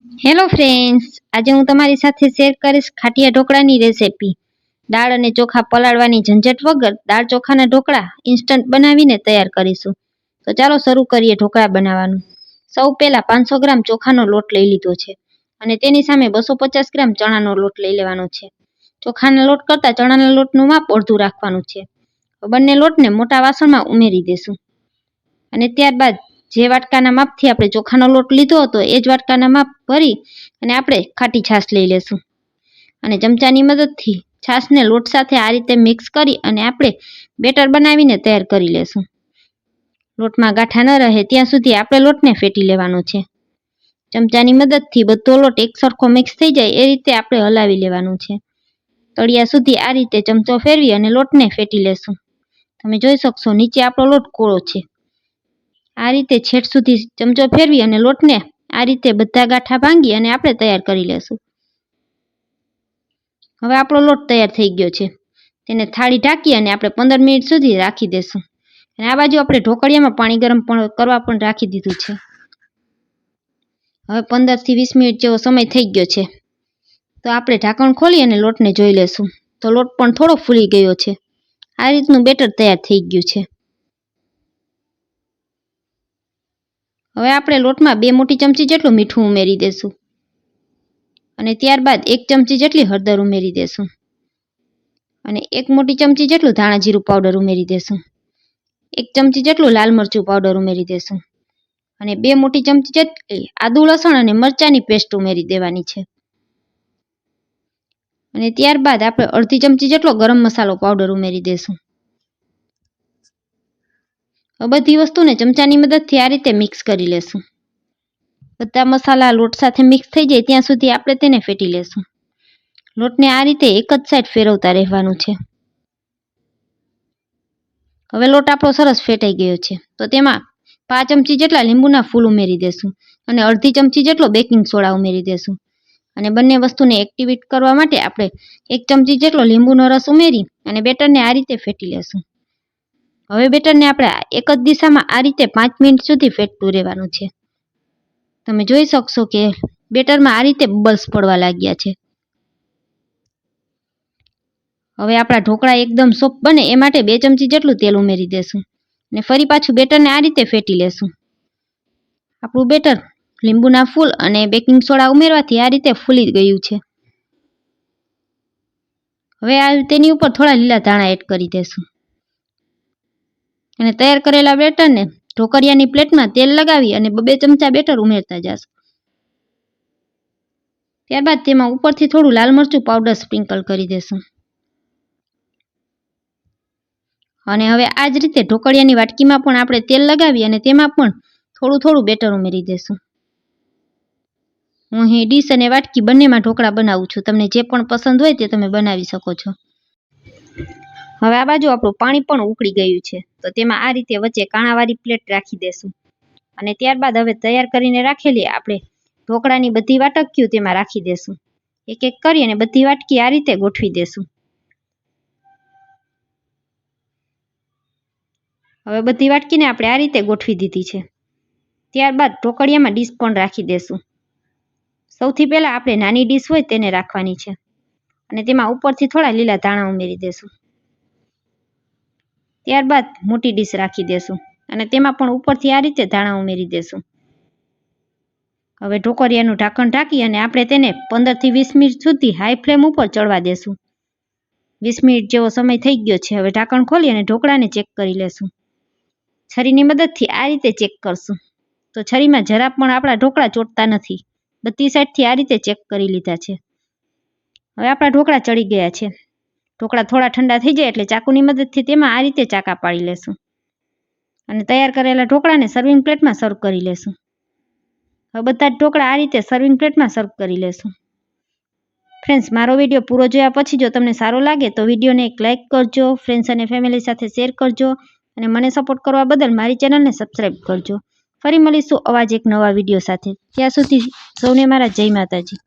Hello friends, આજે હું તમારી સાથે શેર કરીશ ખાટિયા ઢોકળાની રેસિપી। દાળ અને ચોખા પલાળવાની ઝંઝટ વગર દાળ ચોખાના ઢોકળા ઇન્સ્ટન્ટ બનાવીને તૈયાર કરીશું। તો ચાલો શરૂ કરીએ ઢોકળા બનાવવાનું। સૌ પહેલાં 500 ગ્રામ ચોખાનો લોટ લઈ લીધો છે અને તેની સામે 250 ગ્રામ ચણાનો લોટ લઈ લેવાનો છે। ચોખાના લોટ કરતાં ચણાના લોટનું માપ અડધું રાખવાનું છે। બંને લોટને મોટા વાસણમાં ઉમેરી દેશું અને ત્યારબાદ જે વાટકાના માપથી આપણે ચોખાનો લોટ લીધો હતો એ જ વાટકાના માપ ભરી અને આપણે ખાટી છાશ લઈ લેશું અને ચમચાની મદદથી છાશને લોટ સાથે આ રીતે મિક્સ કરી અને આપણે બેટર બનાવીને તૈયાર કરી લેશું। લોટમાં ગાંઠા ન રહે ત્યાં સુધી આપણે લોટને ફેટી લેવાનો છે। ચમચાની મદદથી બધો લોટ એક સરખો મિક્સ થઈ જાય એ રીતે આપણે હલાવી લેવાનું છે। તળિયા સુધી આ રીતે ચમચો ફેરવી અને લોટને ફેટી લેશું। તમે જોઈ શકશો નીચે આપણો લોટ કોળો છે। આ રીતે છેટ સુધી ચમચો ફેરવી અને લોટને આ રીતે બધા ગાંઠા ભાંગી અને આપણે તૈયાર કરી લેશું। હવે આપણો લોટ તૈયાર થઈ ગયો છે। તેને થાળી ઢાંકી અને આપણે 15 મિનિટ સુધી રાખી દેશું અને આ બાજુ આપણે ઢોકળિયામાં પાણી ગરમ કરવા પણ રાખી દીધું છે। હવે 15 થી 20 મિનિટ જેવો સમય થઈ ગયો છે તો આપણે ઢાંકણ ખોલી અને લોટને જોઈ લેશું તો લોટ પણ થોડો ફૂલી ગયો છે। આ રીતનું બેટર તૈયાર થઈ ગયું છે। હવે આપણે લોટમાં 2 મોટી ચમચી જેટલું મીઠું ઉમેરી દેશું અને ત્યારબાદ 1 ચમચી જેટલી હળદર ઉમેરી દેશું અને 1 મોટી ચમચી જેટલું ધાણા જીરું પાવડર ઉમેરી દેશું। 1 ચમચી જેટલું લાલ મરચું પાવડર ઉમેરી દેશું અને 2 મોટી ચમચી જેટલી આદુ લસણ અને મરચાંની પેસ્ટ ઉમેરી દેવાની છે અને ત્યારબાદ આપણે અડધી ચમચી જેટલો ગરમ મસાલો પાવડર ઉમેરી દેશું। બધી વસ્તુને ચમચાની મદદથી આ રીતે મિક્સ કરી લેશું। બધા મસાલા લોટ સાથે મિક્સ થઈ જાય ત્યાં સુધી આપણે તેને ફેટી લેશું। લોટને આ રીતે એક જ સાઈડ ફેરવતા રહેવાનું છે। હવે લોટ આપણો સરસ ફેટાઈ ગયો છે તો તેમાં 5 ચમચી જેટલા લીંબુના ફૂલ ઉમેરી દેશું અને અડધી ચમચી જેટલો બેકિંગ સોડા ઉમેરી દેશું અને બંને વસ્તુને એક્ટિવેટ કરવા માટે આપણે 1 ચમચી જેટલો લીંબુનો રસ ઉમેરી અને બેટરને આ રીતે ફેટી લેશું। હવે બેટરને આપણે એક જ દિશામાં આ રીતે 5 મિનિટ સુધી ફેટતું રહેવાનું છે। તમે જોઈ શકશો કે બેટરમાં આ રીતે બબલ્સ પડવા લાગ્યા છે। હવે આપણા ઢોકળા એકદમ સોફ્ટ બને એ માટે 2 ચમચી જેટલું તેલ ઉમેરી દેશું અને ફરી પાછું બેટરને આ રીતે ફેટી લેશું। આપણું બેટર લીંબુના ફૂલ અને બેકિંગ સોડા ઉમેરવાથી આ રીતે ફૂલી ગયું છે। હવે તેની ઉપર થોડા લીલા ધાણા એડ કરી દેશું અને તૈયાર કરેલા બેટરને ઢોકળિયાની પ્લેટમાં તેલ લગાવી અને 2 ચમચા બેટર ઉમેરતા જશું। ત્યારબાદ તેમાં ઉપરથી થોડું લાલ મરચું પાવડર સ્પ્રિંકલ કરી દેશું અને હવે આ જ રીતે ઢોકળિયાની વાટકીમાં પણ આપણે તેલ લગાવી અને તેમાં પણ થોડું થોડું બેટર ઉમેરી દેશું। હું અહીં ડીશ અને વાટકી બંનેમાં ઢોકળા બનાવું છું। તમને જે પણ પસંદ હોય તે તમે બનાવી શકો છો। હવે આ બાજુ આપણું પાણી પણ ઉકળી ગયું છે તો તેમાં આ રીતે વચ્ચે કાણાવાળી પ્લેટ રાખી દેશું અને ત્યારબાદ હવે તૈયાર કરીને રાખેલી આપણે ઢોકળાની બધી વાટકીઓ તેમાં રાખી દેશું। એક એક કરી અને બધી વાટકી આ રીતે ગોઠવી દેશું। હવે બધી વાટકીને આપણે આ રીતે ગોઠવી દીધી છે। ત્યારબાદ ઢોકળિયામાં ડીશ પણ રાખી દેશું। સૌથી પહેલાં આપણે નાની ડીશ હોય તેને રાખવાની છે અને તેમાં ઉપરથી થોડા લીલા ધાણા ઉમેરી દેશું। ત્યારબાદ મોટી ડીશ રાખી દેશું અને તેમાં પણ ઉપરથી આ રીતે ધાણા ઉમેરી દેશું। હવે ઢોકળિયાનું ઢાંકણ ઢાંકી અને આપણે તેને 15 થી 20 મિનિટ સુધી હાઈ ફ્લેમ ઉપર ચડવા દેશું। 20 મિનિટ જેવો સમય થઈ ગયો છે। હવે ઢાંકણ ખોલી અને ઢોકળાને ચેક કરી લેશું। છરીની મદદથી આ રીતે ચેક કરશું તો છરીમાં જરા પણ આપણા ઢોકળા ચોટતા નથી। બધી સાઈડથી આ રીતે ચેક કરી લીધા છે। હવે આપણા ઢોકળા ચડી ગયા છે। ઢોકળા થોડા ઠંડા થઈ જાય એટલે ચાકુની મદદથી તેમાં આ રીતે ચાકા પાડી લેશું અને તૈયાર કરેલા ઢોકળાને સર્વિંગ પ્લેટમાં સર્વ કરી લેશું। હવે બધા જ ઢોકળા આ રીતે સર્વિંગ પ્લેટમાં સર્વ કરી લેશું। ફ્રેન્ડ્સ, મારો વિડીયો પૂરો જોયા પછી જો તમને સારો લાગે તો વિડીયોને એક લાઇક કરજો, ફ્રેન્ડ્સ અને ફેમિલી સાથે શેર કરજો અને મને સપોર્ટ કરવા બદલ મારી ચેનલને સબસ્ક્રાઈબ કરજો। ફરી મળીશું આવા જ એક નવા વિડીયો સાથે। ત્યાં સુધી સૌને મારા જય માતાજી।